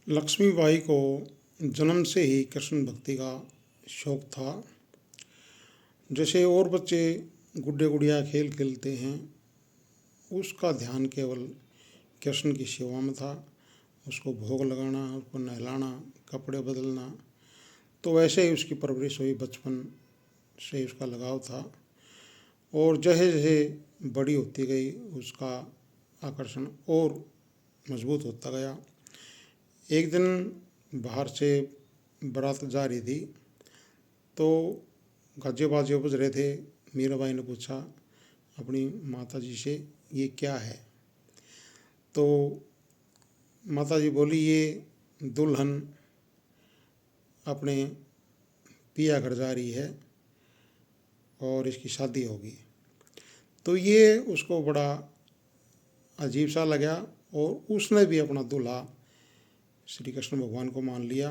लक्ष्मीबाई को जन्म से ही कृष्ण भक्ति का शौक था। जैसे और बच्चे गुड्डे गुड़िया खेल खेलते हैं, उसका ध्यान केवल कृष्ण की सेवा में था। उसको भोग लगाना, उसको नहलाना, कपड़े बदलना, तो वैसे ही उसकी परवरिश हुई। बचपन से उसका लगाव था और जैसे जैसे बड़ी होती गई उसका आकर्षण और मजबूत होता गया। एक दिन बाहर से बारात जा रही थी तो गाजे बाजे बज रहे थे। मीराबाई ने पूछा अपनी माता जी से, ये क्या है? तो माता जी बोली, ये दुल्हन अपने पिया घर जा रही है और इसकी शादी होगी। तो ये उसको बड़ा अजीब सा लगा और उसने भी अपना दूल्हा श्री कृष्ण भगवान को मान लिया।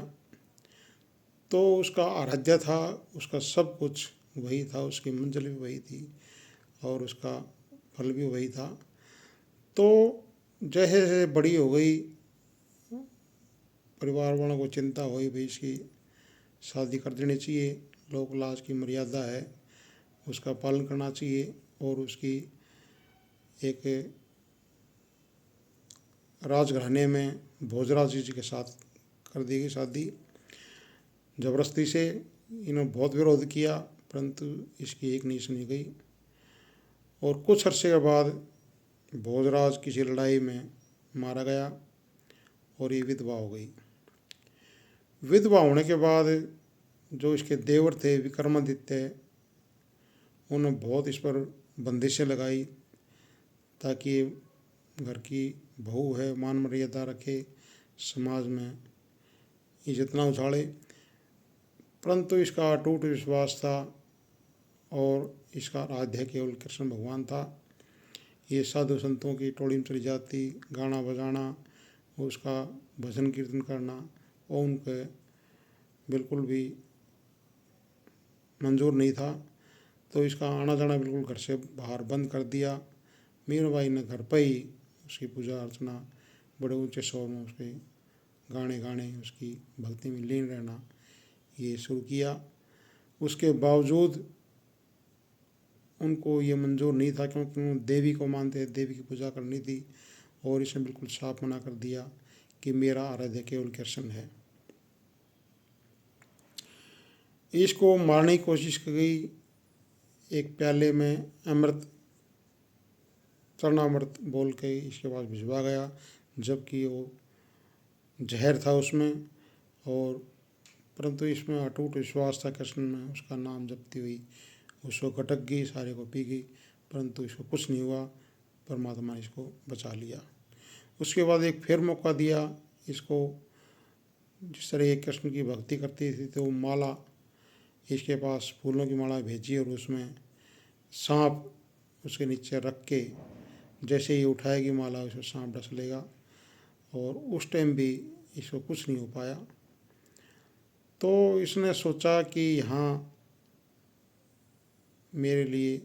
तो उसका आराध्य था, उसका सब कुछ वही था, उसकी मंजिल भी वही थी और उसका फल भी वही था। तो जैसे जैसे बड़ी हो गई, परिवार वालों को चिंता हुई, भाई इसकी शादी कर देनी चाहिए, लोक लाज की मर्यादा है, उसका पालन करना चाहिए। और उसकी एक राजघराने में भोजराज जी के साथ कर दी गई शादी जबरदस्ती से। इन्होंने बहुत विरोध किया परंतु इसकी एक नहीं सुनी गई और कुछ अरसे के बाद भोजराज किसी लड़ाई में मारा गया और ये विधवा हो गई। विधवा होने के बाद जो इसके देवर थे विक्रमादित्य, उन्होंने बहुत इस पर बंदिशें लगाई ताकि घर की बहू है, मान मर्यादा रखे, समाज में इज्जत ना उछाले। परंतु इसका अटूट विश्वास था और इसका आराध्य केवल कृष्ण भगवान था। ये साधु संतों की टोली में चली जाती, गाना बजाना, उसका भजन कीर्तन करना और उनके बिल्कुल भी मंजूर नहीं था। तो इसका आना जाना बिल्कुल घर से बाहर बंद कर दिया। मीराबाई ने घर पर ही उसकी पूजा अर्चना बड़े ऊंचे स्वर में उसके गाने गाने, उसकी भक्ति में लीन रहना ये शुरू किया। उसके बावजूद उनको ये मंजूर नहीं था क्योंकि उन्होंने देवी को मानते थे, देवी की पूजा करनी थी और इसने बिल्कुल साफ मना कर दिया कि मेरा आराध्य केवल कृष्ण है। इसको मारने की कोशिश की गई। एक प्याले में अमृत, चरणामृत बोल के इसके पास भिजवा गया, जबकि वो जहर था उसमें। और परंतु इसमें अटूट विश्वास था कृष्ण में, उसका नाम जपती हुई उसको खटक गई, सारे को पी गई, परंतु इसको कुछ नहीं हुआ। परमात्मा ने इसको बचा लिया। उसके बाद एक फिर मौका दिया इसको। जिस तरह ये कृष्ण की भक्ति करती थी तो माला इसके पास फूलों की माला भेजी और उसमें सांप उसके नीचे रख के जैसे ही उठाएगी माला उसको सांप डस लेगा और उस टाइम भी इसको कुछ नहीं हो पाया। तो इसने सोचा कि यहाँ मेरे लिए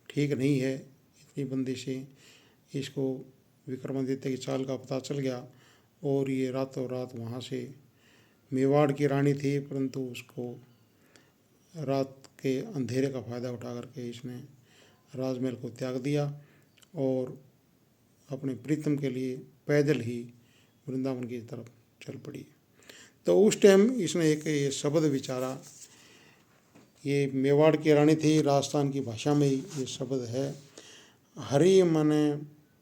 ठीक नहीं है इतनी बंदिशें। इसको विक्रमादित्य की चाल का पता चल गया और ये रातों रात वहाँ से, मेवाड़ की रानी थी परंतु उसको रात के अंधेरे का फ़ायदा उठा करके इसने राजमहल को त्याग दिया और अपने प्रीतम के लिए पैदल ही वृंदावन की तरफ चल पड़ी। तो उस टाइम इसने एक ये शब्द विचारा। ये मेवाड़ की रानी थी, राजस्थान की भाषा में ये शब्द है, हरि मने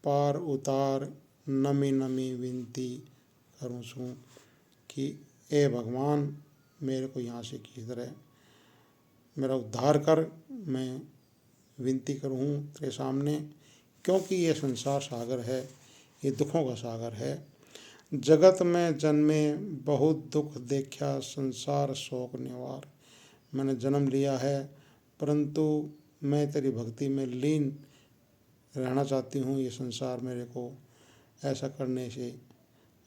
पार उतार, नमी नमी विनती करूँ सू, कि ए भगवान मेरे को यहाँ से किसी तरह मेरा उद्धार कर, मैं विनती करूँ तेरे सामने, क्योंकि ये संसार सागर है, ये दुखों का सागर है। जगत में जन्मे बहुत दुख देखा, संसार शोक निवार। मैंने जन्म लिया है परंतु मैं तेरी भक्ति में लीन रहना चाहती हूँ। ये संसार मेरे को ऐसा करने से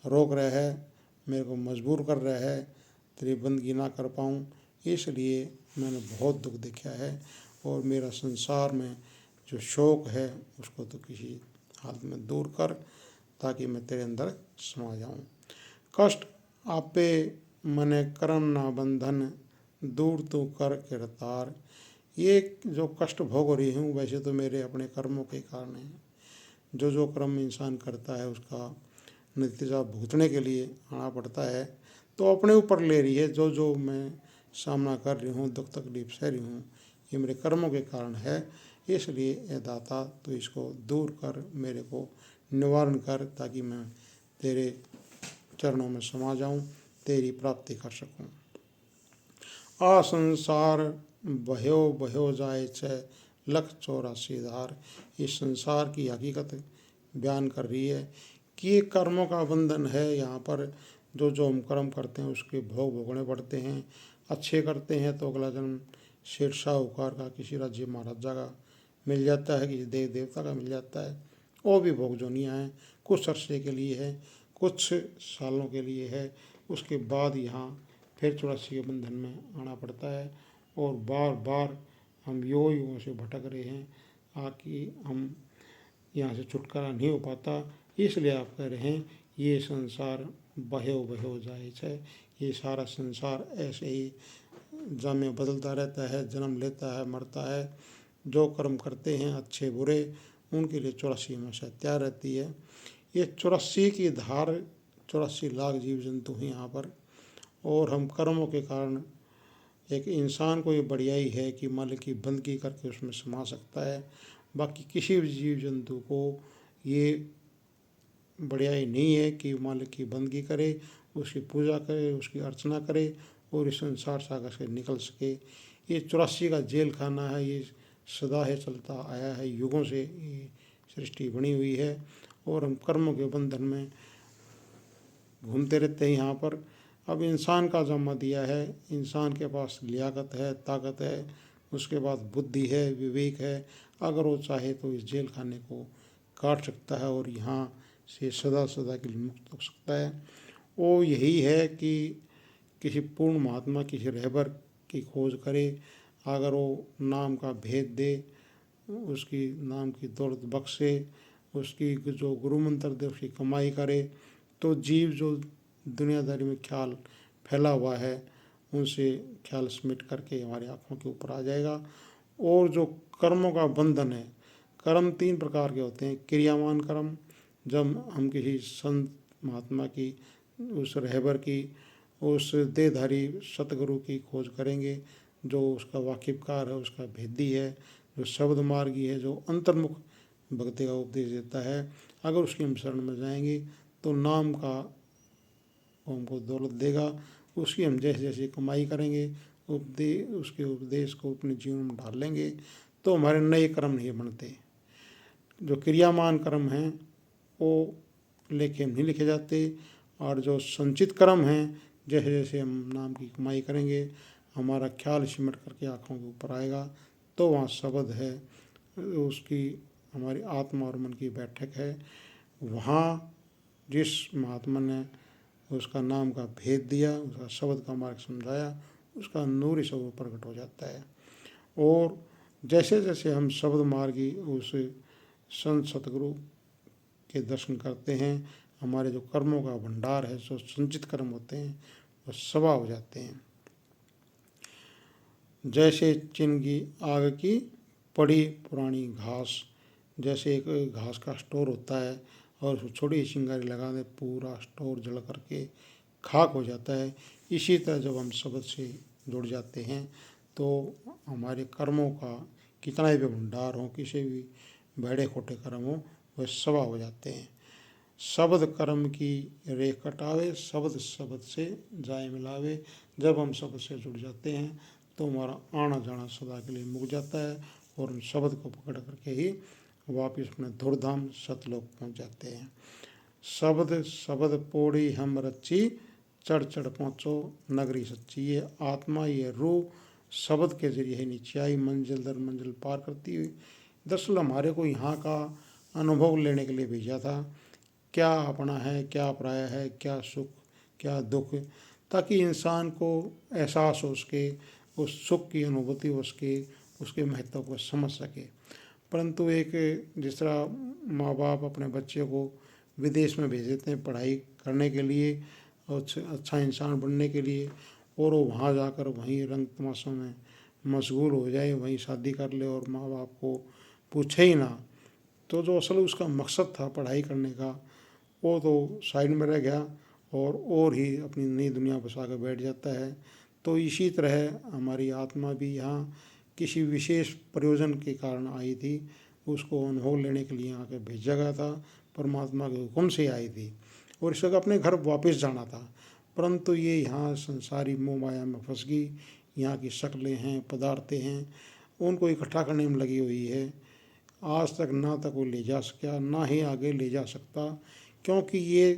रोक रहा है, मेरे को मजबूर कर रहा है, तेरी बंदगी ना कर पाऊँ, इसलिए मैंने बहुत दुख देखा है और मेरा संसार में जो शौक है उसको तो किसी हालत में दूर कर ताकि मैं तेरे अंदर समा जाऊँ। कष्ट आपे मने कर्म ना बंधन, दूर तो कर किरतार। ये जो कष्ट भोग रही हूँ वैसे तो मेरे अपने कर्मों के कारण है। जो जो कर्म इंसान करता है उसका नतीजा भुगतने के लिए आना पड़ता है, तो अपने ऊपर ले रही है। जो जो मैं सामना कर रही हूँ, दुख तकलीफ सह रही हूँ, ये मेरे कर्मों के कारण है। इसलिए ए दाता तो इसको दूर कर, मेरे को निवारण कर, ताकि मैं तेरे चरणों में समा जाऊं, तेरी प्राप्ति कर सकूं। आ संसार बह्यो बह्यो जाए छ लख 84 धार। इस संसार की हकीकत बयान कर रही है कि ये कर्मों का बंधन है। यहाँ पर जो जो हम कर्म करते हैं उसके भोग भोगने पड़ते हैं। अच्छे करते हैं तो अगला जन्म शेर शाहूकार का, किसी राज्य महाराजा का मिल जाता है, किसी देव देवता का मिल जाता है। वो भी भोग जोनियाँ हैं, कुछ अरसे के लिए है, कुछ सालों के लिए है। उसके बाद यहाँ फिर 84 के बंधन में आना पड़ता है और बार बार हम युगों से भटक रहे हैं, आकि हम यहाँ से छुटकारा नहीं हो पाता। इसलिए आप कह रहे हैं ये संसार बह्यो बह्यो जाए है। ये सारा संसार ऐसे ही जामे बदलता रहता है, जन्म लेता है, मरता है। जो कर्म करते हैं अच्छे बुरे, उनके लिए 84 हमेशा तैयार रहती है। ये 84 की धार, 84 लाख जीव जंतु हैं यहाँ पर। और हम कर्मों के कारण, एक इंसान को ये बढ़ियाई है कि मालिक की बंदगी करके उसमें समा सकता है। बाकी किसी भी जीव जंतु को ये बढ़ियाई नहीं है कि मालिक की बंदगी करे, उसकी पूजा करे, उसकी अर्चना करे और इस संसार सागर से निकल सके। ये 84 का जेल खाना है, ये सदा है चलता आया है, युगों से ये सृष्टि बनी हुई है। और हम कर्मों के बंधन में घूमते रहते हैं यहाँ पर। अब इंसान का जन्म दिया है, इंसान के पास लियाकत है, ताकत है, उसके बाद बुद्धि है, विवेक है। अगर वो चाहे तो इस जेल खाने को काट सकता है और यहाँ से सदा सदा के लिए मुक्त हो सकता है। वो यही है कि किसी पूर्ण महात्मा, किसी रहबर की खोज करे। अगर वो नाम का भेद दे, उसकी नाम की दौलत बख्शे, उसकी जो गुरु मंत्र दे, उसकी कमाई करे, तो जीव जो दुनियादारी में ख्याल फैला हुआ है उनसे ख्याल समेट करके हमारी आँखों के ऊपर आ जाएगा। और जो कर्मों का बंधन है, कर्म 3 प्रकार के होते हैं। क्रियामान कर्म, जब हम किसी संत महात्मा की, उस रहबर की, उस देहधारी सतगुरु की खोज करेंगे, जो उसका वाकिफकार है, उसका भेदी है, जो शब्द मार्गी है, जो अंतर्मुख भक्ति का उपदेश देता है। अगर उसकी हम शरण में जाएंगे तो नाम का वो हमको दौलत देगा। उसकी हम जैसे जैसे कमाई करेंगे, उसके उपदेश को अपने जीवन में ढाल लेंगे, तो हमारे नए कर्म नहीं बनते। जो क्रियामान कर्म हैं वो लेखे नहीं लिखे जाते, और जो संचित कर्म हैं, जैसे जैसे हम नाम की कमाई करेंगे, हमारा ख्याल सिमट करके आँखों के ऊपर आएगा, तो वहाँ शब्द है, उसकी हमारी आत्मा और मन की बैठक है। वहाँ जिस महात्मा ने उसका नाम का भेद दिया, उसका शब्द का मार्ग समझाया, उसका नूर सब ऊपर प्रकट हो जाता है। और जैसे जैसे हम शब्द मार्गी उस संत सतगुरु के दर्शन करते हैं, हमारे जो कर्मों का भंडार है, जो संचित कर्म होते हैं, वो सवा हो जाते हैं। जैसे चिनगी आग की पड़ी पुरानी घास, जैसे एक घास का स्टोर होता है और उसको छोटी चिंगारी लगा दे, पूरा स्टोर जल करके खाक हो जाता है। इसी तरह जब हम शब्द से जुड़ जाते हैं तो हमारे कर्मों का कितना भी भंडार हो, किसी भी बड़े खोटे कर्म हो, वह सवा हो जाते हैं। शब्द कर्म की रेख कटावे, शब्द शब्द से जाए मिलावे। जब हम शब्द से जुड़ जाते हैं तो हमारा आना जाना सदा के लिए मुक जाता है और हम शब्द को पकड़ करके ही वापिस अपने धुरधाम सतलोक पहुँच जाते हैं। शब्द शब्द पोड़ी हम रच्ची, चढ़ चढ़ पहुँचो नगरी सच्ची। ये आत्मा, ये रूह शब्द के जरिए ही नीचे आई, मंजिल दर मंजिल पार करती हुई। दरअसल हमारे को यहाँ का अनुभव लेने के लिए भेजा था, क्या अपना है, क्या पराया है, क्या सुख, क्या दुख, ताकि इंसान को एहसास हो उसके, उस सुख की अनुभूति हो उसके महत्व को समझ सके। परंतु एक, जिस तरह माँ बाप अपने बच्चे को विदेश में भेज देते हैं पढ़ाई करने के लिए, और अच्छा इंसान बनने के लिए, और वो वहाँ जाकर वहीं रंग तमाशों में मशगूल हो जाए, वहीं शादी कर ले और माँ बाप को पूछे ही ना, तो जो असल उसका मकसद था पढ़ाई करने का वो तो साइड में रह गया और ही अपनी नई दुनिया बसा कर बैठ जाता है। तो इसी तरह हमारी आत्मा भी यहाँ किसी विशेष प्रयोजन के कारण आई थी, उसको अनुभव लेने के लिए यहाँ के भेजा गया था, परमात्मा के हुक्म से आई थी और इस वक्त अपने घर वापस जाना था। परंतु ये यहाँ संसारी मोह माया में फंस गई, यहाँ की शक्लें हैं, पदार्थें हैं, उनको इकट्ठा करने में लगी हुई है। आज तक ना तक वो ले जा सका, ना ही आगे ले जा सकता, क्योंकि ये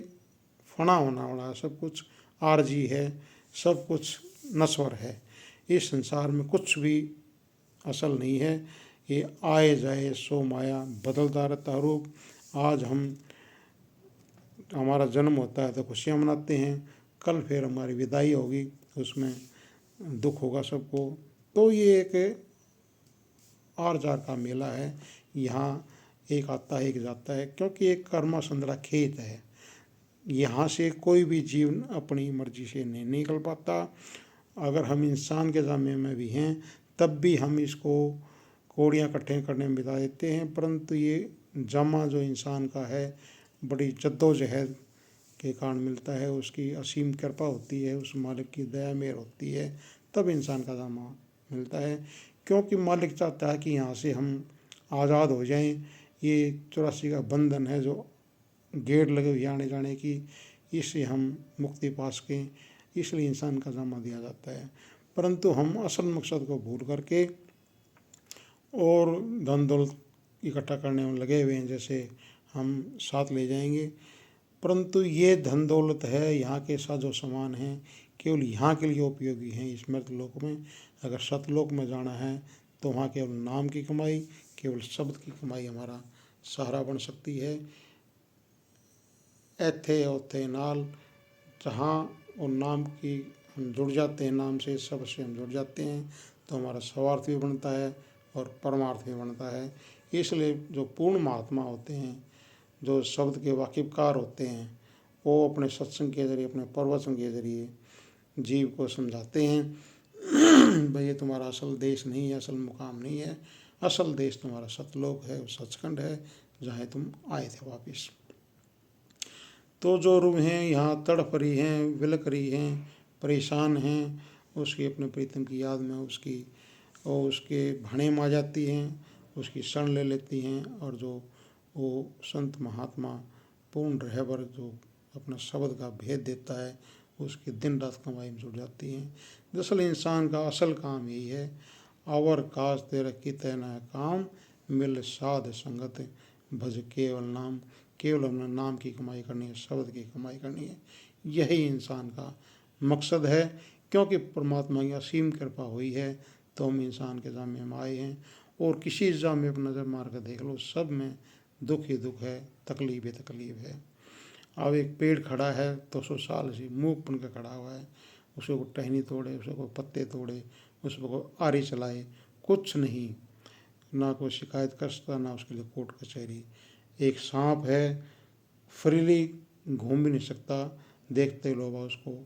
फना होना वाला है, सब कुछ आरजी है, सब कुछ नश्वर है। इस संसार में कुछ भी असल नहीं है, ये आए जाए सो माया, बदलता रहता रूप। आज हमारा जन्म होता है तो खुशियाँ मनाते हैं, कल फिर हमारी विदाई होगी, उसमें दुख होगा सबको। तो ये एक आर जार का मेला है, यहाँ एक आता है एक जाता है, क्योंकि एक कर्मा संदरा खेत है। यहाँ से कोई भी जीव अपनी मर्जी से नहीं निकल पाता। अगर हम इंसान के जामे में भी हैं तब भी हम इसको कौड़ियाँ इकट्ठे करने में बिता देते हैं, परंतु ये जामा जो इंसान का है बड़ी जद्दोजहद के कारण मिलता है, उसकी असीम कृपा होती है, उस मालिक की दया मेहर होती है, तब इंसान का जामा मिलता है। क्योंकि मालिक चाहता है कि यहाँ से हम आज़ाद हो जाएं। ये 84 का बंधन है जो गेट लगे हुए आने जाने की, इससे हम मुक्ति पा सकें, इसलिए इंसान का जामा दिया जाता है। परंतु हम असल मकसद को भूल करके और धन दौलत इकट्ठा करने में लगे हुए हैं, जैसे हम साथ ले जाएंगे। परंतु ये धन दौलत है, यहाँ के साजो सामान हैं, केवल यहाँ के लिए उपयोगी हैं इस मृतलोक में। अगर सतलोक में जाना है तो वहाँ केवल नाम की कमाई, केवल शब्द की कमाई हमारा सहारा बन सकती है। ऐथे ओथे नाल, जहाँ और नाम की हम जुड़ जाते हैं, नाम से शब्द से हम जुड़ जाते हैं, तो हमारा स्वार्थ भी बनता है और परमार्थ भी बनता है। इसलिए जो पूर्ण महात्मा होते हैं, जो शब्द के वाकिफकार होते हैं, वो अपने सत्संग के जरिए, अपने प्रवचन के जरिए जीव को समझाते हैं भाई ये तुम्हारा असल देश नहीं है, असल मुकाम नहीं है, असल देश तुम्हारा सतलोक है, सचखंड है, जहाँ तुम आए थे वापिस। तो जो रूहें यहाँ तड़प रही हैं, विलक रही हैं, परेशान हैं, उसकी अपने प्रीतम की याद में उसकी और उसके भाने में आ जाती हैं, उसकी शरण ले लेती हैं, और जो वो संत महात्मा पूर्ण रहबर जो अपना शब्द का भेद देता है, उसकी दिन रात कमाई में जुट जाती हैं। दरअसल इंसान का असल काम यही है, आवर काज तेरा कित न काम, मिल साध संगत भज केवल नाम। केवल हमने नाम की कमाई करनी है, शब्द की कमाई करनी है, यही इंसान का मकसद है। क्योंकि परमात्मा की असीम कृपा हुई है तो हम इंसान के जामे में आए हैं, और किसी जामे पर नज़र मार कर देख लो, सब में दुख ही दुख है, तकलीफ ही तकलीफ है। अब एक पेड़ खड़ा है तो 100 साल से मूक बन कर खड़ा हुआ है, उसको कोई टहनी तोड़े, उसको कोई पत्ते तोड़े, उसको कोई आरी चलाए, कुछ नहीं, ना कोई शिकायत कर सकता, ना उसके लिए कोर्ट कचहरी। एक सांप है, फ्रीली घूम भी नहीं सकता, देखते लोग उसको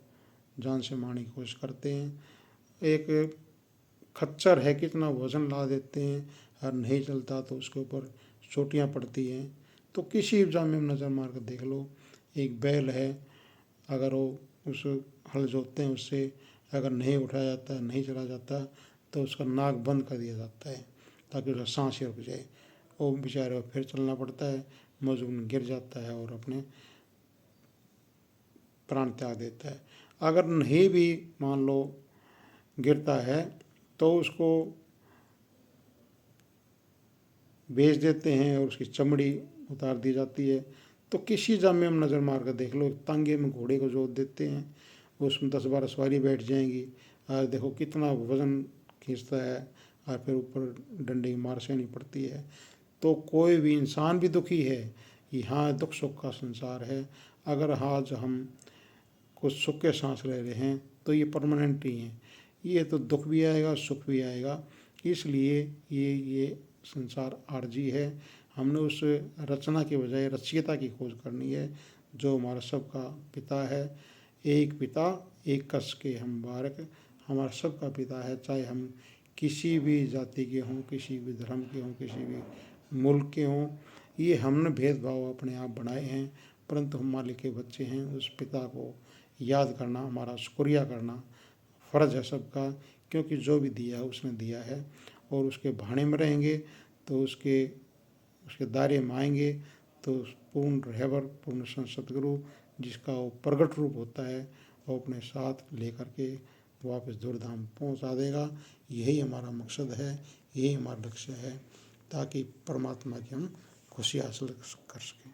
जान से मारने की कोशिश करते हैं। एक खच्चर है, कितना वजन ला देते हैं, और नहीं चलता तो उसके ऊपर चोटियाँ पड़ती हैं। तो किसी जामे में नज़र मार कर देख लो, एक बैल है, अगर वो उस हल जोतते हैं उससे अगर नहीं उठाया जाता, नहीं चला जाता, तो उसका नाक बंद कर दिया जाता है ताकि उसका सांस ही रुक जाए। वो बेचारे को फिर चलना पड़ता है, मजबूरन गिर जाता है और अपने प्राण त्याग देता है। अगर नहीं भी मान लो गिरता है तो उसको बेच देते हैं और उसकी चमड़ी उतार दी जाती है। तो किसी जामे में नज़र मार कर देख लो, तांगे में घोड़े को जोत देते हैं, उसमें 10-12 सवारी बैठ जाएंगी, और देखो कितना वज़न खींचता है, और फिर ऊपर डंडे की मार सहनी पड़ती है। तो कोई भी इंसान भी दुखी है, यहाँ दुख सुख का संसार है। अगर आज हम कुछ सुख के सांस ले रहे हैं तो ये परमानेंट ही है, ये तो दुख भी आएगा सुख भी आएगा। इसलिए ये संसार आरजी है। हमने उस रचना के बजाय रचयिता की खोज करनी है, जो हमारा सबका पिता है। एक पिता एक कस के हम बारक, हमारा सबका पिता है, चाहे हम किसी भी जाति के हों, किसी भी धर्म के हों, किसी भी मुल्क के हों। ये हमने भेदभाव अपने आप बनाए हैं, परंतु हम मालिक के बच्चे हैं। उस पिता को याद करना, हमारा शुक्रिया करना फ़र्ज़ है सबका, क्योंकि जो भी दिया है उसने दिया है, और उसके भाने में रहेंगे तो उसके दायरे में आएंगे तो पूर्ण रहबर पूर्ण सतगुरु जिसका वो प्रगट रूप होता है वो अपने साथ लेकर के वापस धूमधाम पहुंचा देगा। यही हमारा मकसद है, यही हमारा लक्ष्य है, ताकि परमात्मा की हम खुशी हासिल कर सकें।